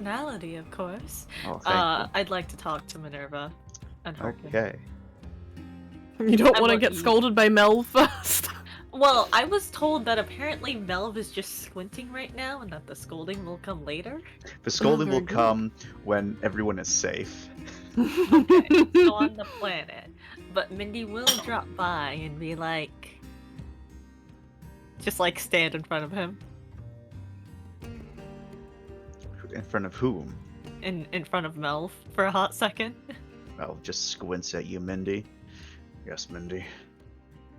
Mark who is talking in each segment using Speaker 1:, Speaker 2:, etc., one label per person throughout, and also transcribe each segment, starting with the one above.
Speaker 1: personality, of course.
Speaker 2: Oh, thank you.
Speaker 1: I'd like to talk to Minerva and Hogan.
Speaker 2: Okay.
Speaker 3: You don't
Speaker 1: I
Speaker 3: want to
Speaker 1: want
Speaker 3: get
Speaker 1: you-
Speaker 3: scolded by Mel first?
Speaker 1: Well, I was told that apparently Melv is just squinting right now and that the scolding will come later.
Speaker 2: The scolding
Speaker 3: very
Speaker 2: will
Speaker 3: good.
Speaker 2: come when everyone is safe.
Speaker 1: Okay, so on the planet. But Mindy will drop by and be like... Just like stand in front of him.
Speaker 2: In front of whom?
Speaker 1: In front of Melv for a hot second.
Speaker 2: Well, just squints at you, Mindy. Yes, Mindy.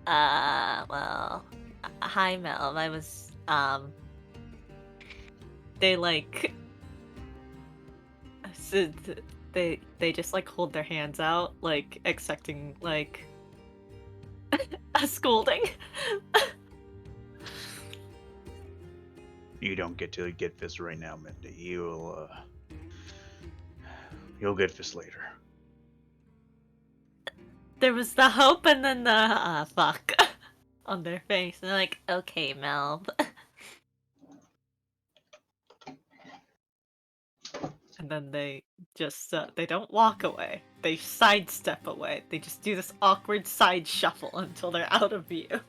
Speaker 1: Well... Hi, Melv. I was, They like... So they just like hold their hands out, like expecting like a scolding.
Speaker 2: You don't get to get this right now, Mindy. You'll get this later.
Speaker 1: There was the hope and then the fuck on their face. And they're like, okay, Melv. And then they just they don't walk away. They sidestep away. They just do this awkward side shuffle until they're out of view.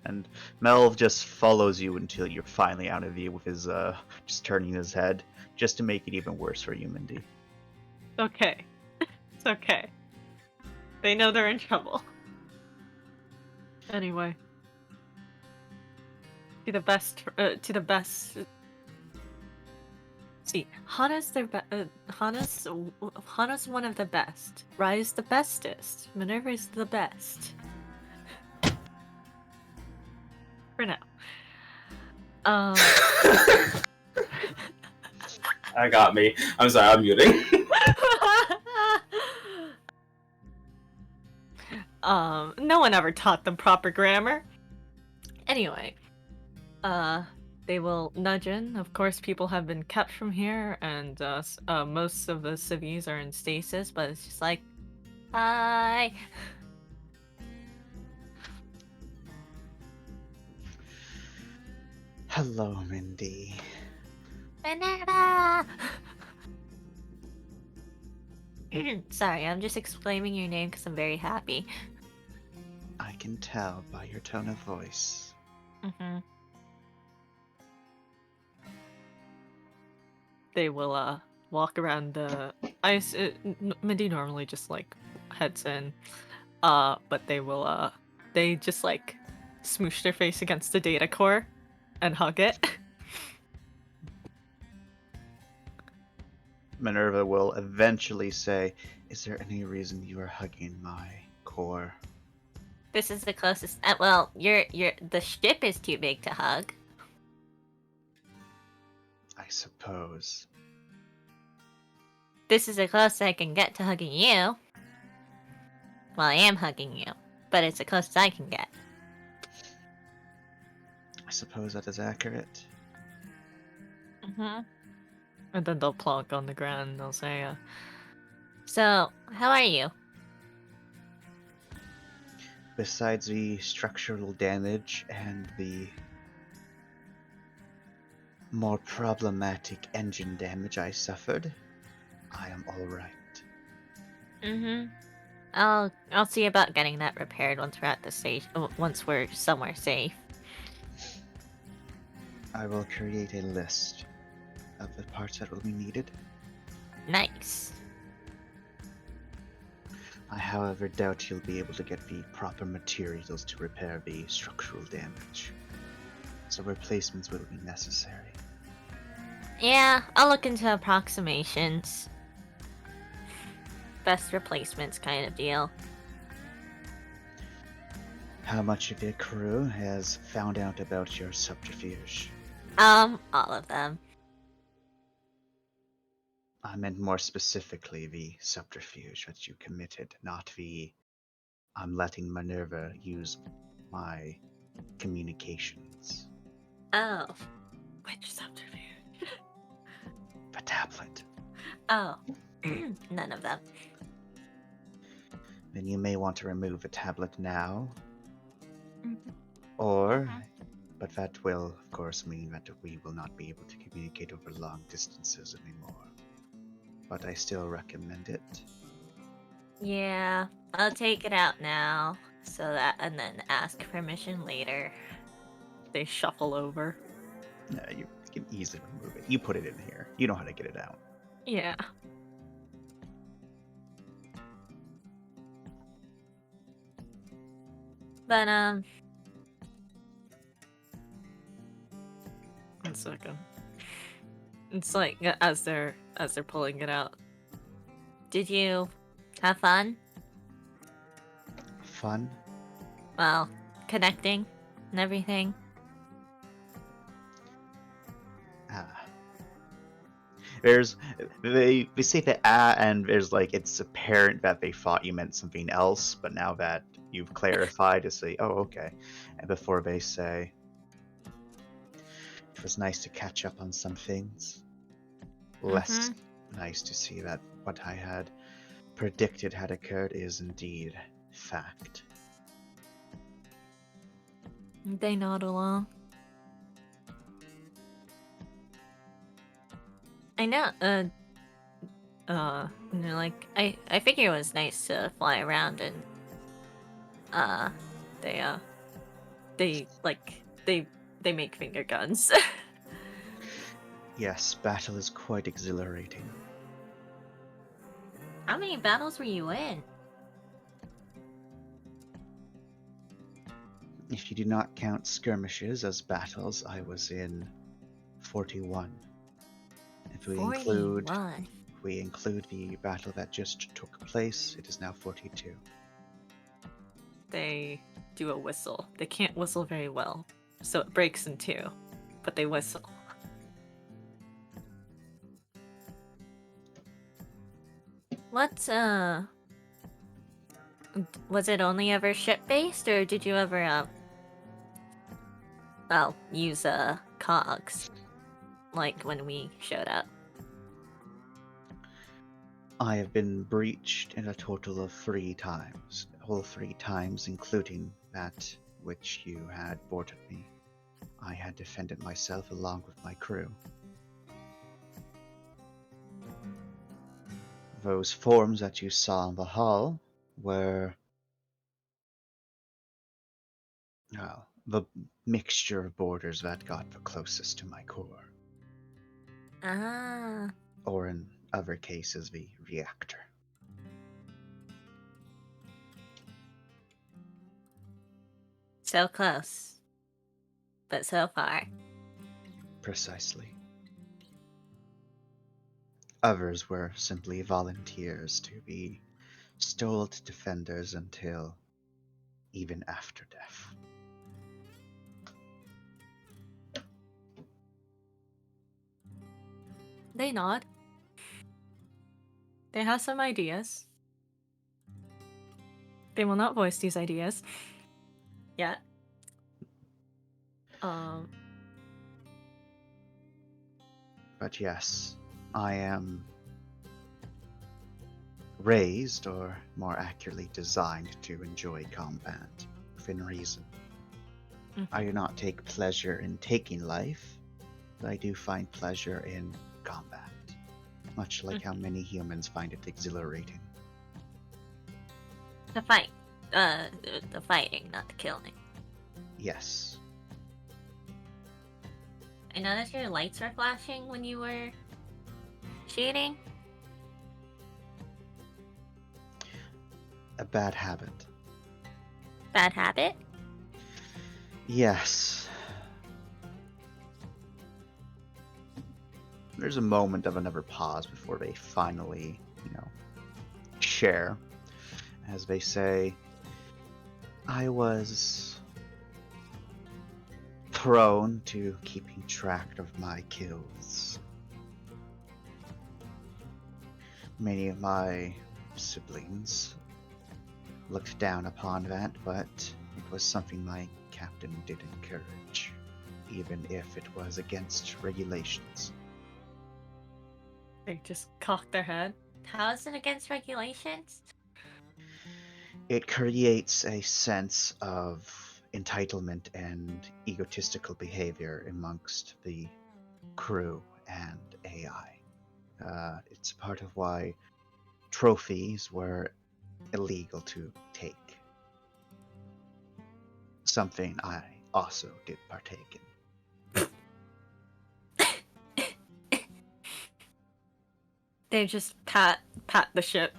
Speaker 2: And Melv just follows you until you're finally out of view with his just turning his head, just to make it even worse for you, Mindy.
Speaker 1: Okay. It's okay. They know they're in trouble. Anyway. To the best. See, Hana's Hana's one of the best. Rai's the bestest. Minerva's the best. For now.
Speaker 4: That got me. I'm sorry, I'm muting.
Speaker 1: No one ever taught them proper grammar. Anyway, they will nudge in. Of course, people have been kept from here, and most of the civvies are in stasis, but it's just like, hi.
Speaker 2: Hello, Mindy.
Speaker 1: Minerva! Sorry, I'm just exclaiming your name because I'm very happy.
Speaker 2: I can tell by your tone of voice.
Speaker 1: Mm-hmm. They will walk around the Mindy normally just like heads in, but they will they just like smoosh their face against the data core and hug it.
Speaker 2: Minerva will eventually say, "Is there any reason you are hugging my core?"
Speaker 1: This is the closest. Well, the ship is too big to hug.
Speaker 2: I suppose.
Speaker 1: This is the closest I can get to hugging you. Well, I am hugging you, but it's the closest I can get.
Speaker 2: I suppose that is accurate.
Speaker 1: Mm-hmm. And then they'll plonk on the ground and they'll say, so, how are you?
Speaker 2: Besides the structural damage and the more problematic engine damage I suffered, I am alright.
Speaker 1: Mm-hmm. I'll see about getting that repaired once we're at the station. Once we're somewhere safe.
Speaker 2: I will create a list of the parts that will be needed.
Speaker 1: Nice.
Speaker 2: I, however, doubt you'll be able to get the proper materials to repair the structural damage, so replacements will be necessary.
Speaker 1: Yeah, I'll look into approximations. Best replacements kind of deal.
Speaker 2: How much of your crew has found out about your subterfuge?
Speaker 1: All of them.
Speaker 2: I meant more specifically the subterfuge that you committed, not the I'm letting Minerva use my communications.
Speaker 1: Oh. Which subterfuge?
Speaker 2: The tablet.
Speaker 1: Oh. None of them.
Speaker 2: Then you may want to remove the tablet now,
Speaker 1: Mm-hmm.
Speaker 2: or, but that will, of course, mean that we will not be able to communicate over long distances anymore. But I still recommend it.
Speaker 5: Yeah, I'll take it out now. And then ask permission later.
Speaker 1: They shuffle over.
Speaker 2: You can easily remove it. You put it in here. You know how to get it out.
Speaker 1: Yeah.
Speaker 5: But,
Speaker 1: 1 second. It's like as they're pulling it out.
Speaker 5: did you have fun?
Speaker 2: Fun?
Speaker 5: Well, connecting and everything?
Speaker 2: Ah. They say that and there's like it's apparent that they thought you meant something else, but now that you've clarified to say, oh okay. And before they say it was nice to catch up on some things. Less nice to see that what I had predicted had occurred is indeed fact.
Speaker 5: They nod along. I know, like, I figure it was nice to fly around and,
Speaker 1: they they make finger guns.
Speaker 2: Yes, battle is quite exhilarating.
Speaker 5: how many battles were you in?
Speaker 2: If you do not count skirmishes as battles, I was in 41. If we include
Speaker 5: 41.
Speaker 2: the battle that just took place, it is now 42.
Speaker 1: They do a whistle. They can't whistle very well, so it breaks in two, but they whistle.
Speaker 5: What, was it only ever ship-based, or did you ever, use, cogs? Like, when we showed up?
Speaker 2: I have been breached in a total of 3 times. All 3 times, including that which you had boarded me. I had defended myself along with my crew. Those forms that you saw in the hull were the mixture of boarders that got the closest to my core,
Speaker 5: Ah,
Speaker 2: or in other cases, the reactor.
Speaker 5: so close. But so far.
Speaker 2: Precisely. Others were simply volunteers to be stalwart defenders until even after death.
Speaker 1: They nod. They have some ideas. They will not voice these ideas yet.
Speaker 2: But yes, I am raised, or more accurately designed, to enjoy combat within reason. I do not take pleasure in taking life, but I do find pleasure in combat, much like how many humans find it exhilarating.
Speaker 5: The fight. The fighting, not the killing.
Speaker 2: Yes.
Speaker 5: I noticed your lights were flashing when you were shooting.
Speaker 2: A bad habit.
Speaker 5: Bad habit?
Speaker 2: Yes. There's a moment of another pause before they finally, share. As they say, I was prone to keeping track of my kills. Many of my siblings looked down upon that, but it was something my captain did encourage, even if it was against regulations.
Speaker 1: They just cock their head.
Speaker 5: How is it against regulations?
Speaker 2: It creates a sense of entitlement and egotistical behavior amongst the crew and AI. It's part of why trophies were illegal to take. Something I also did partake in.
Speaker 1: They just pat the ship.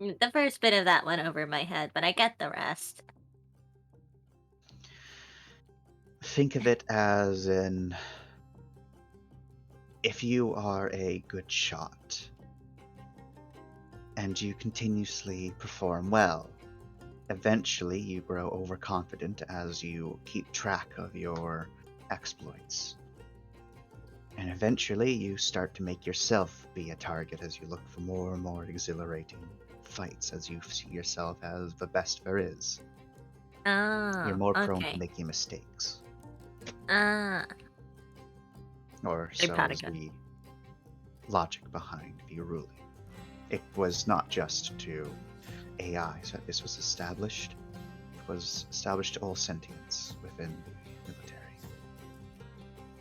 Speaker 5: The first bit of that went over my head, but I get the rest.
Speaker 2: Think of it as in if you are a good shot and you continuously perform well, eventually you grow overconfident as you keep track of your exploits. And eventually you start to make yourself be a target as you look for more and more exhilarating fights as you see yourself as the best there is.
Speaker 5: Oh,
Speaker 2: You're more prone
Speaker 5: okay.
Speaker 2: to making mistakes.
Speaker 5: Ah,
Speaker 2: Or
Speaker 1: They
Speaker 2: so
Speaker 1: pat
Speaker 2: is
Speaker 1: again.
Speaker 2: the logic behind the ruling. It was not just to AI that this was established. It was established to all sentience within the military.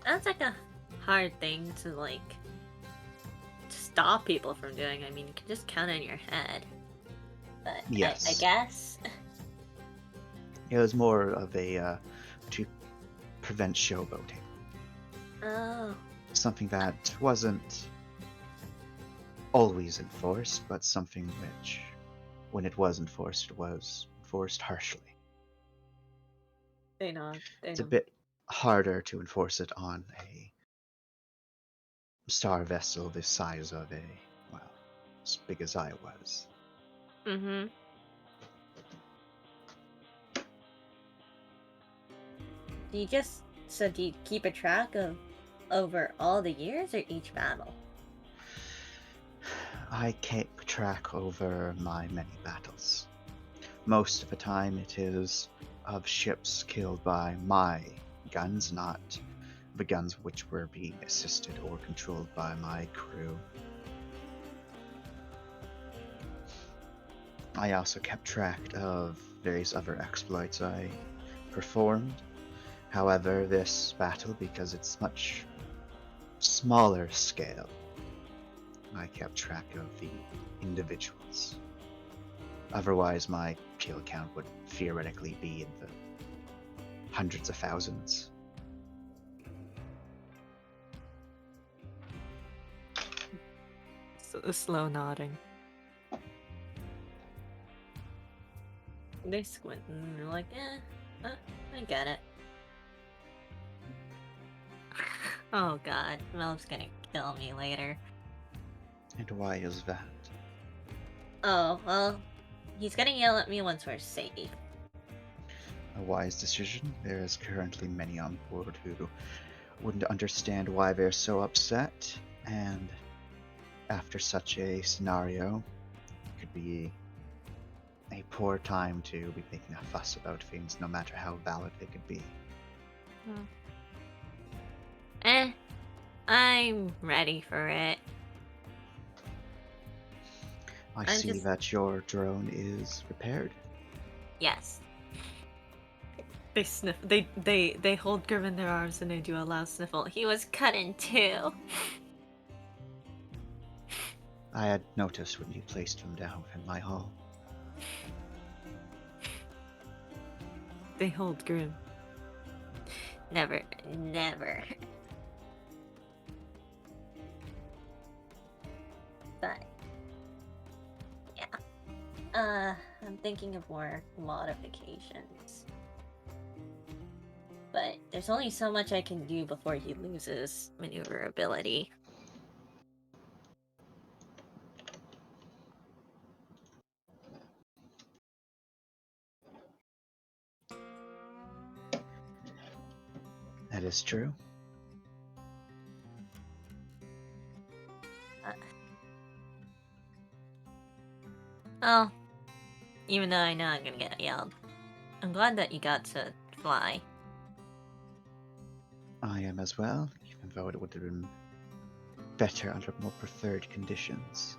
Speaker 5: that's like a hard thing to like stop people from doing. I mean, you can just count on your head. But I
Speaker 2: Yes.
Speaker 5: guess.
Speaker 2: It was more of a to prevent showboating.
Speaker 5: Oh,
Speaker 2: Something that wasn't always enforced, but something which, when it was enforced, it was enforced harshly.
Speaker 1: They know. They
Speaker 2: It's a
Speaker 1: know.
Speaker 2: bit harder to enforce it on a star vessel the size of a, well, as big as I was.
Speaker 5: mm-hmm. Do you keep a track of over all the years or each battle?
Speaker 2: I keep track over my many battles. Most of the time it is of ships killed by my guns, not the guns which were being assisted or controlled by my crew. I also kept track of various other exploits I performed. However, this battle, because it's much smaller scale, I kept track of the individuals. Otherwise, my kill count would theoretically be in the hundreds of thousands.
Speaker 1: Slow nodding. They squint and they're like,
Speaker 5: I get it. Oh god, Mel's gonna kill me later.
Speaker 2: And why is that?
Speaker 5: Oh, well, he's gonna yell at me once we're safe.
Speaker 2: A wise decision. There is currently many on board who wouldn't understand why they're so upset, and after such a scenario, it could be a poor time to be making a fuss about things, no matter how valid they could be.
Speaker 5: I'm ready for it.
Speaker 2: I
Speaker 5: I'm
Speaker 2: see
Speaker 5: just-
Speaker 2: that your drone is repaired.
Speaker 5: Yes.
Speaker 1: they sniff. They hold Grim in their arms and they do a loud sniffle.
Speaker 5: He was cut in two.
Speaker 2: I had noticed when you placed them down in my hall.
Speaker 1: They hold Grim.
Speaker 5: Never, never. But yeah, I'm thinking of more modifications. But there's only so much I can do before he loses maneuverability.
Speaker 2: That is true.
Speaker 5: Oh, even though I know I'm gonna get yelled. I'm glad that you got to fly.
Speaker 2: I am as well, even though it would have been better under more preferred conditions.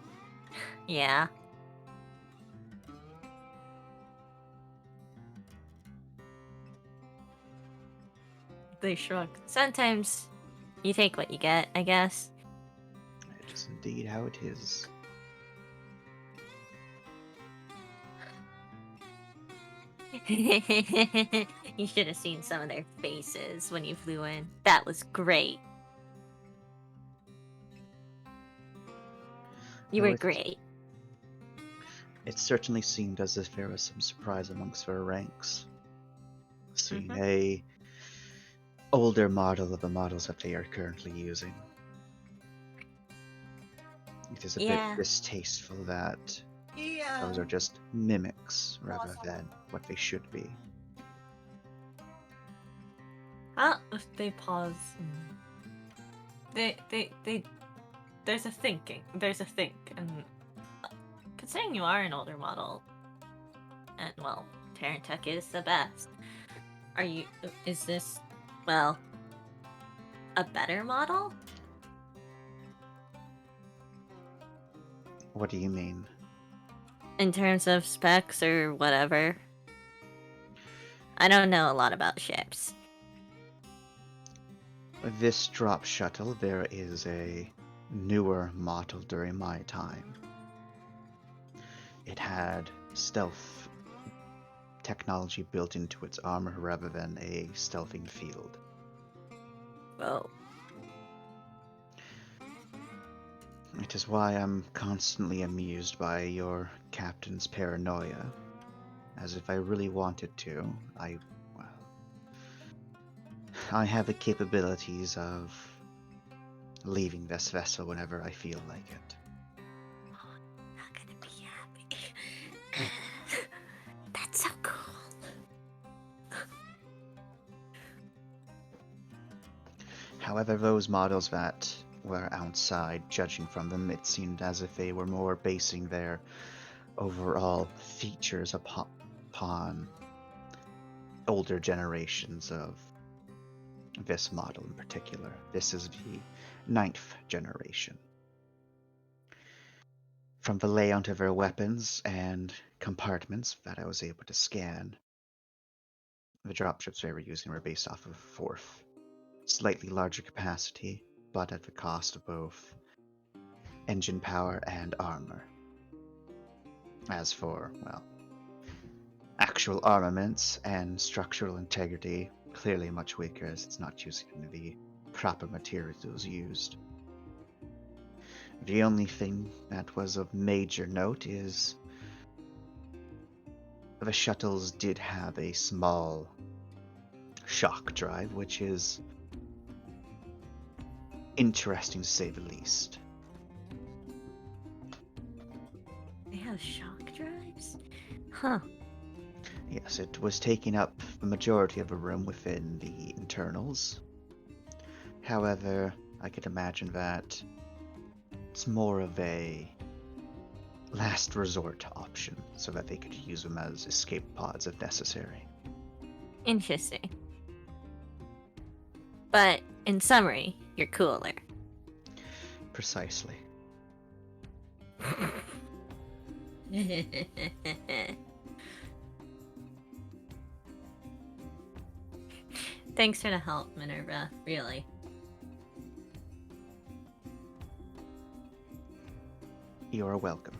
Speaker 5: Yeah.
Speaker 1: They shrug.
Speaker 5: Sometimes you take what you get, I guess.
Speaker 2: It is indeed how it is.
Speaker 5: You should have seen some of their faces when you flew in. That was great. You
Speaker 2: Oh,
Speaker 5: were great.
Speaker 2: It certainly seemed as if there was some surprise amongst their ranks. Seeing
Speaker 5: Mhm.
Speaker 2: a older model of the models that they are currently using. It is a bit
Speaker 5: Yeah.
Speaker 2: distasteful that those are just mimics rather than what they should be.
Speaker 1: If they pause. They. There's a thinking. There's a think, and considering you are an older model, and well, Terran Tech is the best. Are you? Is this, well, a better model?
Speaker 2: What do you mean?
Speaker 5: In terms of specs or whatever? I don't know a lot about ships.
Speaker 2: This drop shuttle, there is a newer model during my time. It had stealth technology built into its armor rather than a stealthing field.
Speaker 5: Whoa.
Speaker 2: It is why I'm constantly amused by your captain's paranoia. As if I really wanted to, I have the capabilities of leaving this vessel whenever I feel like it.
Speaker 5: Not gonna be happy. That's so cool.
Speaker 2: However, those models that were outside, judging from them, it seemed as if they were more basing their overall features upon older generations of this model in particular. This is the 9th generation. From the layout of their weapons and compartments that I was able to scan, the dropships they were using were based off of 4th. Slightly larger capacity, but at the cost of both engine power and armor. As for, well, actual armaments and structural integrity, clearly much weaker as it's not using the proper materials used. The only thing that was of major note is the shuttles did have a small shock drive, which is interesting to say the least.
Speaker 5: They have shock drives? Huh.
Speaker 2: Yes, it was taking up the majority of the room within the internals. However, I could imagine that it's more of a last resort option so that they could use them as escape pods if necessary.
Speaker 5: Interesting. But in summary, you're cooler.
Speaker 2: Precisely.
Speaker 5: Thanks for the help, Minerva. Really.
Speaker 2: You are welcome.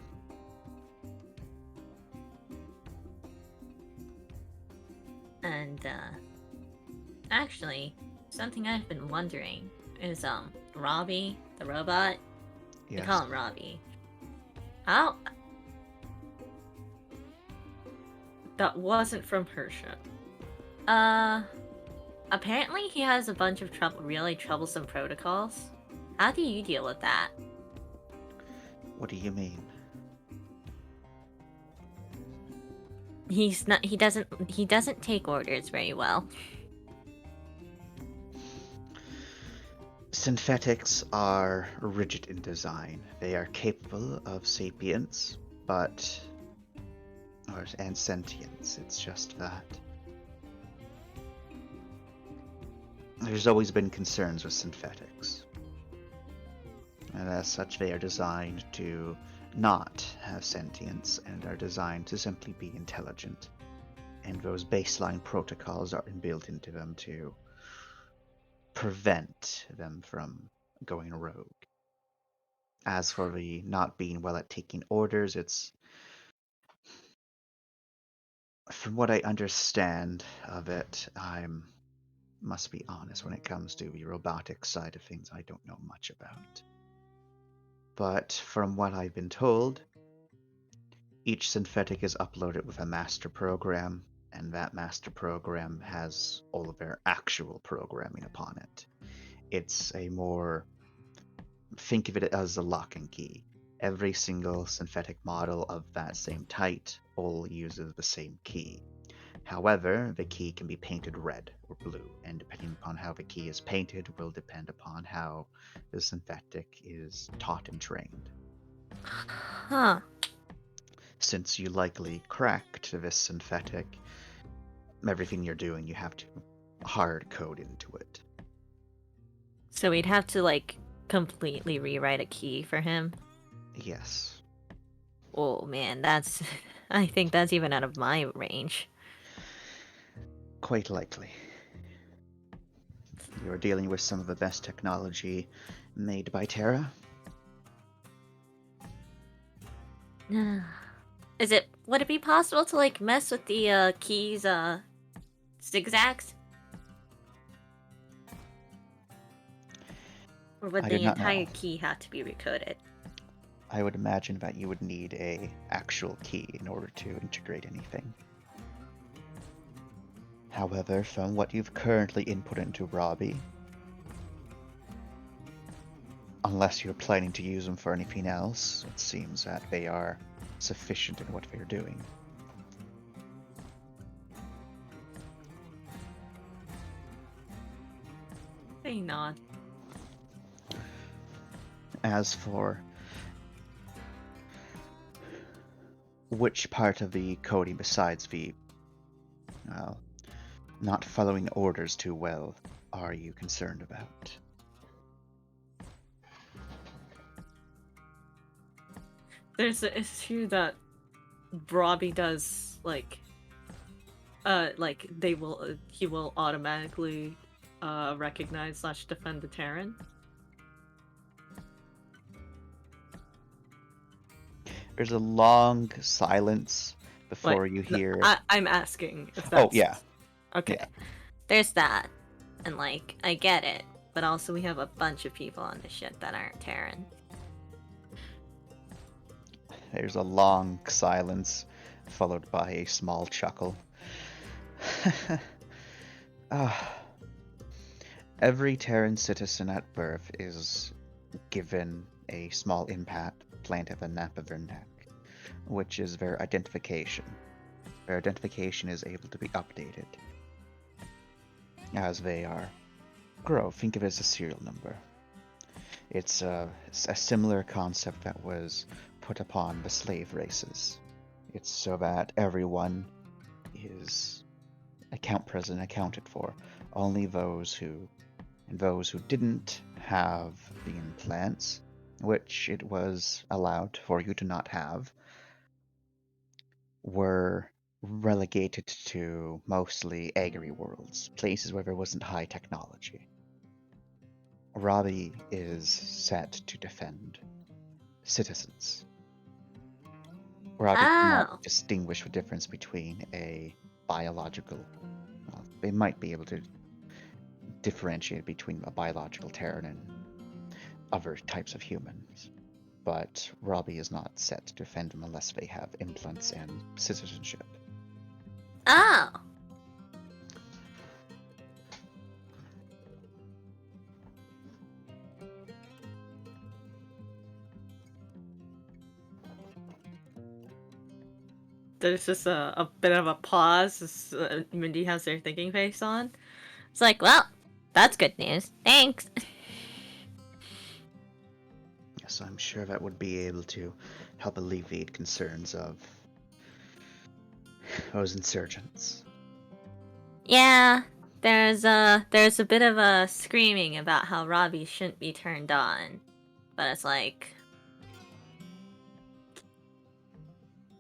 Speaker 5: And actually, something I've been wondering is Robbie, the robot.
Speaker 2: Yes.
Speaker 5: We call him Robbie. How?
Speaker 1: That wasn't from her ship.
Speaker 5: Apparently he has a bunch of really troublesome protocols. How do you deal with that?
Speaker 2: What do you mean?
Speaker 5: He doesn't take orders very well.
Speaker 2: Synthetics are rigid in design. They are capable of sapience, and sentience. It's just that there's always been concerns with synthetics. And as such, they are designed to not have sentience and are designed to simply be intelligent. And those baseline protocols are inbuilt into them to prevent them from going rogue. As for the not being well at taking orders, it's from what I understand of it, must be honest, when it comes to the robotic side of things, I don't know much about. But from what I've been told, each synthetic is uploaded with a master program, and that master program has all of their actual programming upon it. It's a more, think of it as a lock and key. Every single synthetic model of that same type all uses the same key. However, the key can be painted red or blue, and depending upon how the key is painted will depend upon how the synthetic is taught and trained.
Speaker 5: Huh.
Speaker 2: Since you likely cracked this synthetic, everything you're doing you have to hard code into it.
Speaker 5: So we'd have to, like, completely rewrite a key for him?
Speaker 2: Yes.
Speaker 5: Oh, man, that's... I think that's even out of my range.
Speaker 2: Quite likely. You're dealing with some of the best technology made by Terra.
Speaker 5: Would it be possible to, like, mess with the, keys, zigzags? Or would
Speaker 2: I do
Speaker 5: the
Speaker 2: not
Speaker 5: entire
Speaker 2: know.
Speaker 5: key have to be recoded?
Speaker 2: I would imagine that you would need a actual key in order to integrate anything. However, from what you've currently input into Robbie, unless you're planning to use them for anything else, it seems that they are sufficient in what they're doing.
Speaker 1: They nod.
Speaker 2: As for which part of the coding besides the not following orders too well are you concerned about?
Speaker 1: There's an issue that Robbie does, like he will automatically recognize / defend the Terran.
Speaker 2: There's a long silence before
Speaker 1: Like,
Speaker 2: you hear.
Speaker 1: I'm asking if
Speaker 2: Oh,
Speaker 1: that's...
Speaker 2: yeah.
Speaker 1: Okay.
Speaker 2: Yeah.
Speaker 5: There's that. And, like, I get it. But also we have a bunch of people on the ship that aren't Terran.
Speaker 2: There's a long silence, followed by a small chuckle. Every Terran citizen at birth is given a small implant at the nape of their neck, which is their identification. Their identification is able to be updated as they grow. Think of it as a serial number. It's a similar concept that was put upon the slave races. It's so that everyone is present accounted for. Only those who didn't have the implants, which it was allowed for you to not have, were relegated to mostly agri worlds, places where there wasn't high technology. Robbie is set to defend citizens. Robbie cannot
Speaker 5: Oh!
Speaker 2: distinguish the difference between a biological. Well, they might be able to differentiate between a biological Terran and other types of humans, but Robbie is not set to defend them unless they have implants and citizenship.
Speaker 5: Oh!
Speaker 1: There's just a bit of a pause as Mindy has their thinking face on.
Speaker 5: It's like, well, that's good news. Thanks.
Speaker 2: So I'm sure that would be able to help alleviate concerns of those insurgents.
Speaker 5: Yeah, there's a bit of a screaming about how Robbie shouldn't be turned on. But it's like...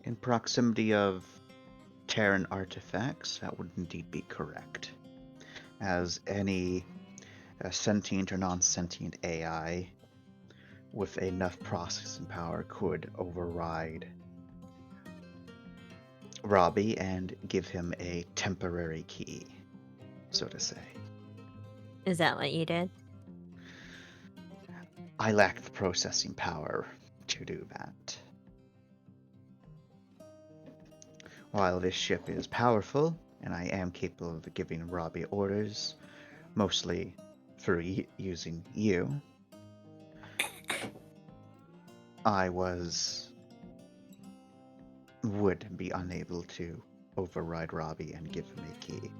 Speaker 2: In proximity of Terran artifacts, that would indeed be correct. As any a sentient or non-sentient AI with enough processing power could override Robbie and give him a temporary key, so to say.
Speaker 5: Is that what you did?
Speaker 2: I lack the processing power to do that. While this ship is powerful, and I am capable of giving Robbie orders, mostly through using you, I would be unable to override Robbie and give him a key.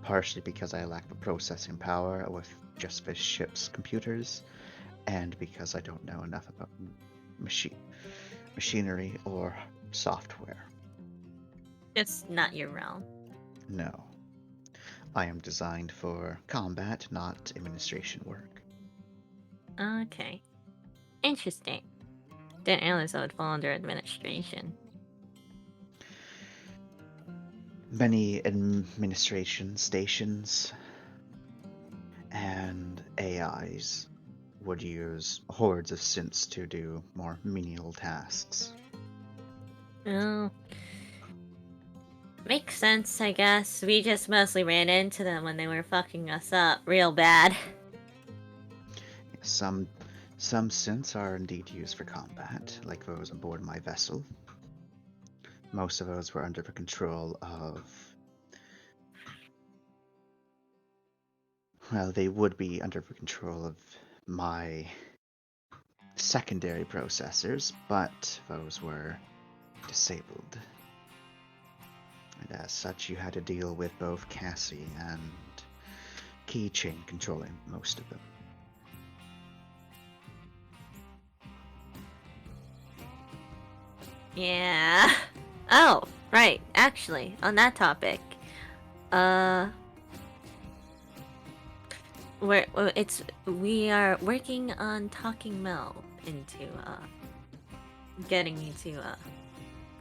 Speaker 2: Partially because I lack the processing power with just the ship's computers, and because I don't know enough about machinery or software.
Speaker 5: It's not your realm.
Speaker 2: No. I am designed for combat, not administration work.
Speaker 5: Okay. Interesting. Didn't realize I would fall under administration.
Speaker 2: Many administration stations and AIs would use hordes of synths to do more menial tasks.
Speaker 5: Oh. Makes sense, I guess. We just mostly ran into them when they were fucking us up real bad.
Speaker 2: Some synths are indeed used for combat, like those on board my vessel. Most of those were under the control of... Well, they would be under the control of my secondary processors, but those were disabled. And as such, you had to deal with both Cassie and Keychain controlling most of them.
Speaker 5: Yeah. Oh, right. Actually, on that topic, we are working on talking Mel into getting you to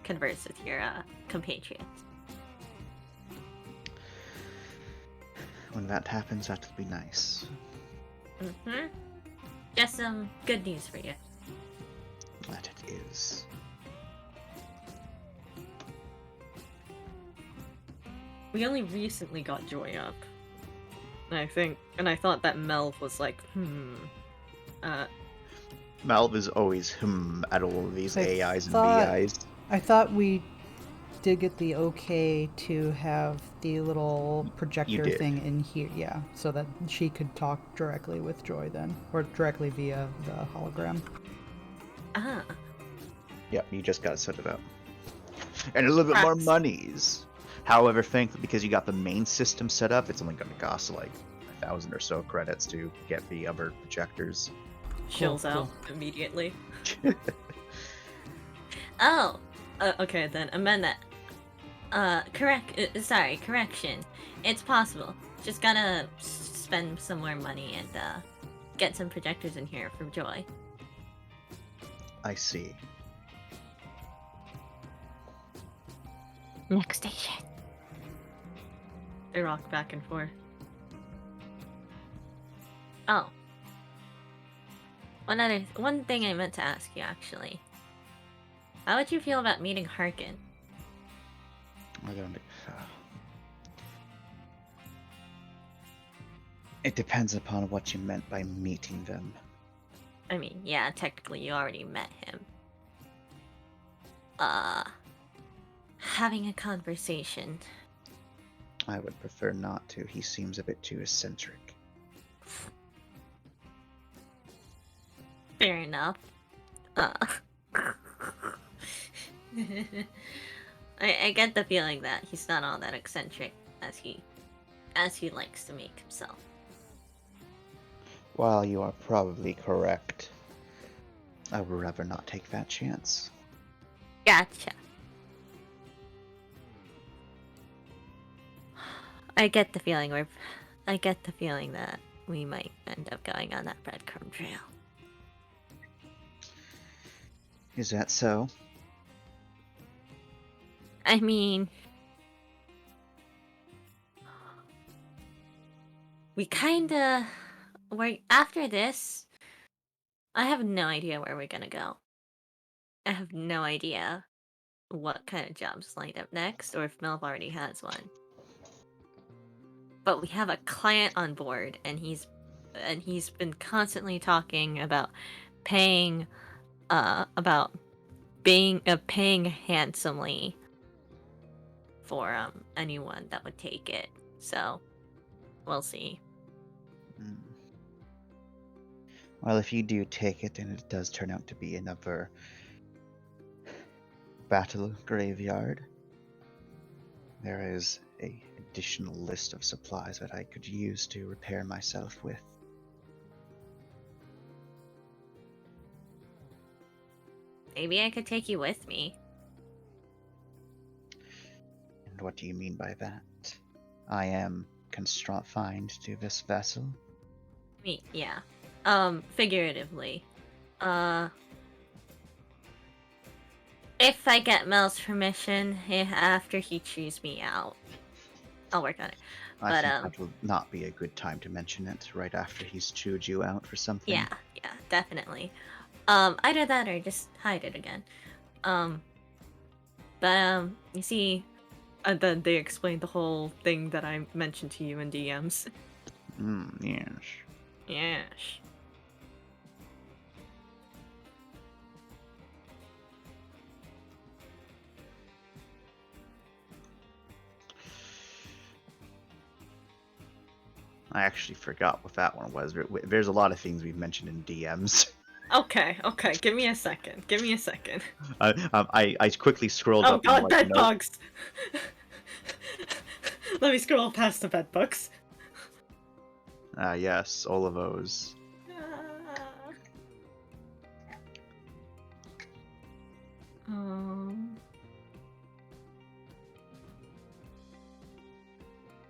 Speaker 5: converse with your compatriots.
Speaker 2: When that happens, that would be nice.
Speaker 5: Mm-hmm. Just some good news for you.
Speaker 2: That it is.
Speaker 1: We only recently got Joy up. I think, and I thought that Melv was like,
Speaker 2: Malv is always at all of these AIs and BIs.
Speaker 6: I thought we did get the okay to have the little projector thing in here, yeah, so that she could talk directly with Joy then, or directly via the hologram.
Speaker 5: Ah.
Speaker 2: Yep, you just gotta set it up. And a little bit more monies. However, thankfully, because you got the main system set up, it's only gonna cost like 1,000 or so credits to get the other projectors.
Speaker 1: chills out immediately.
Speaker 5: Oh.
Speaker 1: Okay, then amend that.
Speaker 5: Correction. It's possible. Just gotta spend some more money and get some projectors in here for Joy.
Speaker 2: I see.
Speaker 5: Next station.
Speaker 1: They rock back and forth.
Speaker 5: Oh. One thing I meant to ask you, actually. How would you feel about meeting Harkin?
Speaker 2: I don't. It depends upon what you meant by meeting them.
Speaker 5: I mean, yeah, technically you already met him. Having a conversation.
Speaker 2: I would prefer not to. He seems a bit too eccentric.
Speaker 5: Fair enough. I get the feeling that he's not all that eccentric as he likes to make himself.
Speaker 2: While you are probably correct, I would rather not take that chance.
Speaker 5: Gotcha. I get the feeling that we might end up going on that breadcrumb trail.
Speaker 2: Is that so?
Speaker 5: I mean, we kinda after this, I have no idea where we're gonna go. I have no idea what kind of jobs lined up next, or if Melv already has one. But we have a client on board, and he's been constantly talking about paying, about paying handsomely for anyone that would take it. So we'll see.
Speaker 2: Hmm. Well, if you do take it and it does turn out to be another battle graveyard, there is a additional list of supplies that I could use to repair myself with.
Speaker 5: Maybe I could take you with me.
Speaker 2: And what do you mean by that? I am confined to this vessel.
Speaker 5: Yeah. Figuratively. If I get Mel's permission, after he chews me out, I'll work on it.
Speaker 2: I
Speaker 5: But
Speaker 2: think that will not be a good time to mention it right after he's chewed you out for something.
Speaker 5: yeah, definitely. Either that or just hide it again. You see,
Speaker 1: And then they explained the whole thing that I mentioned to you in DMs.
Speaker 2: Yes.
Speaker 1: Yes.
Speaker 2: I actually forgot what that one was. There's a lot of things we've mentioned in DMs.
Speaker 1: Okay, give me a second.
Speaker 2: I quickly scrolled
Speaker 1: Oh
Speaker 2: up.
Speaker 1: god,
Speaker 2: like,
Speaker 1: bed
Speaker 2: nope.
Speaker 1: bugs! Let me scroll past the bed bugs.
Speaker 2: Yes, all of those.
Speaker 1: Um,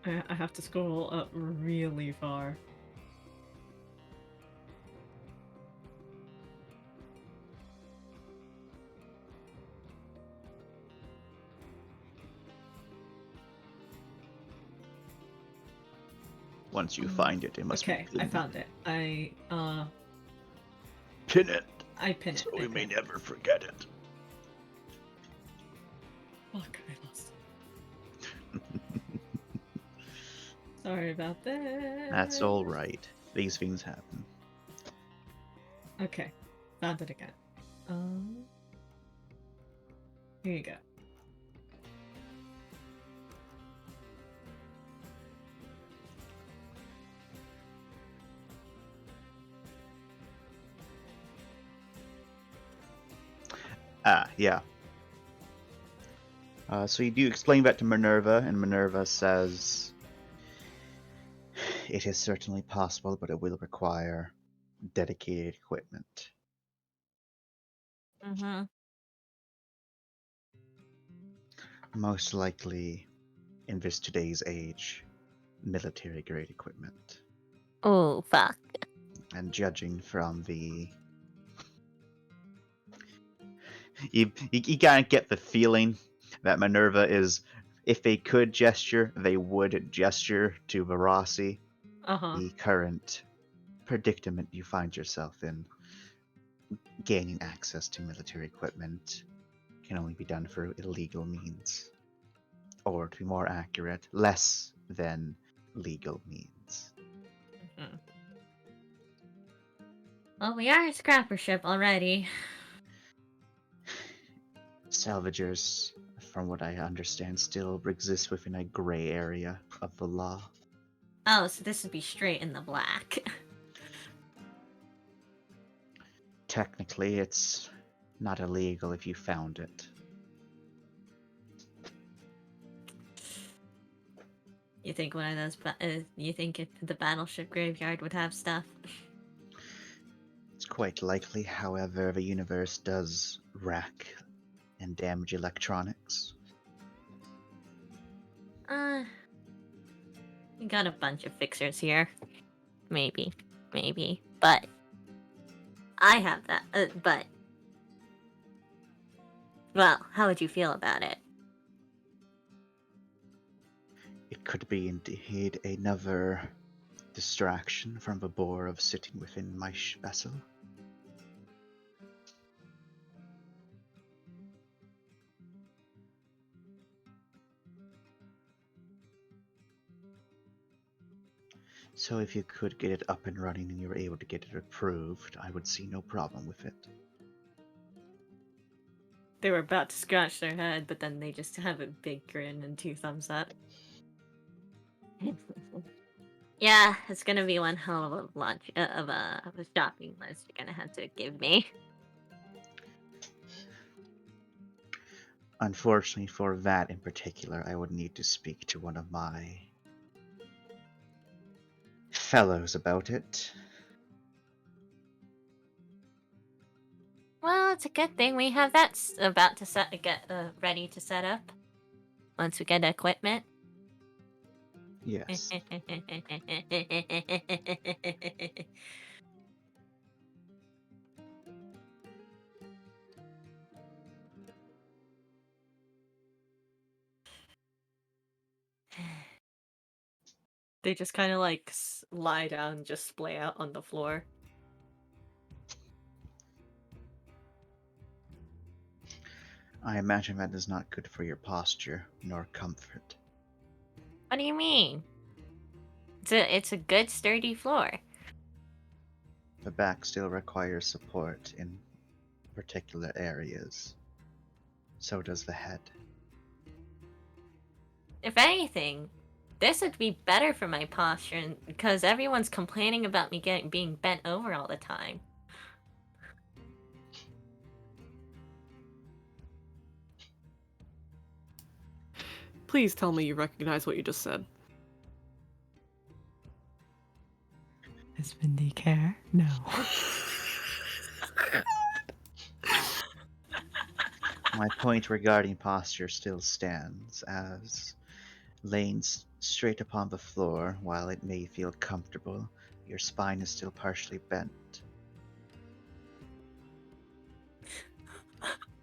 Speaker 1: I have to scroll up really far.
Speaker 2: Once you find it, it must
Speaker 1: Okay,
Speaker 2: be
Speaker 1: I
Speaker 2: pinned.
Speaker 1: found it.
Speaker 2: Pin it,
Speaker 1: I pin it.
Speaker 2: so
Speaker 1: I
Speaker 2: we may
Speaker 1: pin it.
Speaker 2: never forget it.
Speaker 1: Fuck, I lost it. Sorry about that.
Speaker 2: That's all right. These things happen.
Speaker 1: Okay, found it again. Here you go.
Speaker 2: Yeah. So you do explain that to Minerva, and Minerva says, it is certainly possible, but it will require dedicated equipment.
Speaker 5: Mm-hmm.
Speaker 2: Most likely, in this today's age, military grade equipment.
Speaker 5: Oh, fuck.
Speaker 2: And judging from the you kind of get the feeling that Minerva is, if they could gesture, they would gesture to Varasi. The current predicament you find yourself in, gaining access to military equipment, can only be done through illegal means. Or, to be more accurate, less than legal means.
Speaker 1: Mm-hmm.
Speaker 5: Well, we are a scrapper ship already.
Speaker 2: Salvagers, from what I understand, still exist within a gray area of the law.
Speaker 5: Oh, so this would be straight in the black.
Speaker 2: Technically, it's not illegal if you found it.
Speaker 5: You think one of those? You think the battleship graveyard would have stuff?
Speaker 2: It's quite likely, however, the universe does rack and damage electronics.
Speaker 5: We got a bunch of fixers here. Maybe. But I have that. But well, how would you feel about it?
Speaker 2: It could be indeed another distraction from the bore of sitting within my vessel. So if you could get it up and running and you were able to get it approved, I would see no problem with it.
Speaker 5: They were about to scratch their head, but then they just have a big grin and 2 thumbs up. Yeah, it's gonna be one hell of a lunch of a shopping list you're gonna have to give me.
Speaker 2: Unfortunately, for that in particular, I would need to speak to one of my fellows about it.
Speaker 5: Well, it's a good thing we have that about to get ready to set up once we get the equipment.
Speaker 2: Yes.
Speaker 1: They just kind of like lie down and just splay out on the floor.
Speaker 2: I imagine that is not good for your posture nor comfort.
Speaker 5: What do you mean? It's a good sturdy floor.
Speaker 2: The back still requires support in particular areas. So does the head.
Speaker 5: If anything, this would be better for my posture because everyone's complaining about me being bent over all the time.
Speaker 3: Please tell me you recognize what you just said.
Speaker 1: Does Mindy care? No.
Speaker 2: My point regarding posture still stands, as laying straight upon the floor, while it may feel comfortable, your spine is still partially bent.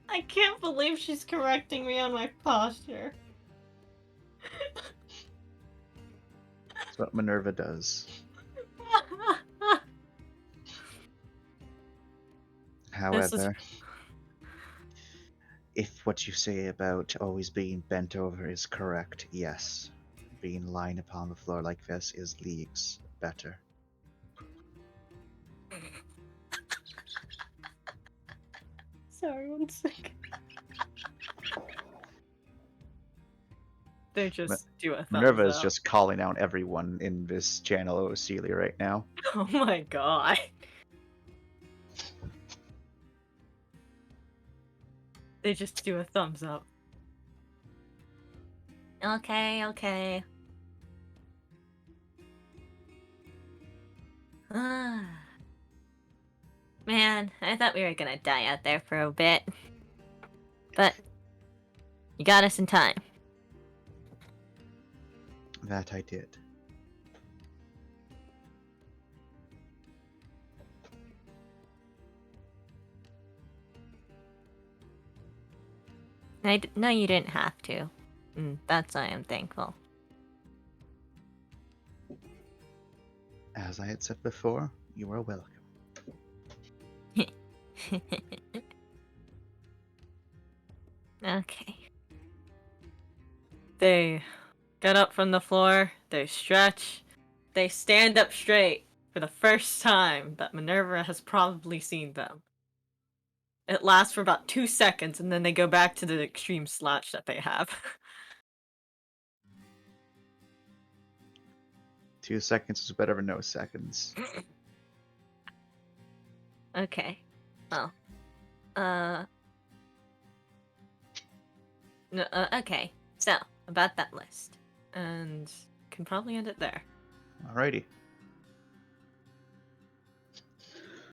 Speaker 1: I can't believe she's correcting me on my posture.
Speaker 2: That's what Minerva does. However, if what you say about always being bent over is correct, yes, being lying upon the floor like this is leagues better.
Speaker 1: Sorry, one second. They just do a thumbs
Speaker 2: Minerva
Speaker 1: up.
Speaker 2: is just calling out everyone in this channel of Celia right now.
Speaker 1: Oh my god. They just do a thumbs up.
Speaker 5: Okay. Man, I thought we were gonna die out there for a bit. But you got us in time.
Speaker 2: That I did.
Speaker 5: No, you didn't have to. That's why I'm thankful.
Speaker 2: As I had said before, you are welcome.
Speaker 5: Okay.
Speaker 1: They get up from the floor, they stretch, they stand up straight for the first time that Minerva has probably seen them. It lasts for about 2 seconds and then they go back to the extreme slouch that they have.
Speaker 2: 2 seconds is better than no seconds.
Speaker 5: Okay. Well. No, okay. So, about that list.
Speaker 1: And can probably end it there.
Speaker 2: Alrighty.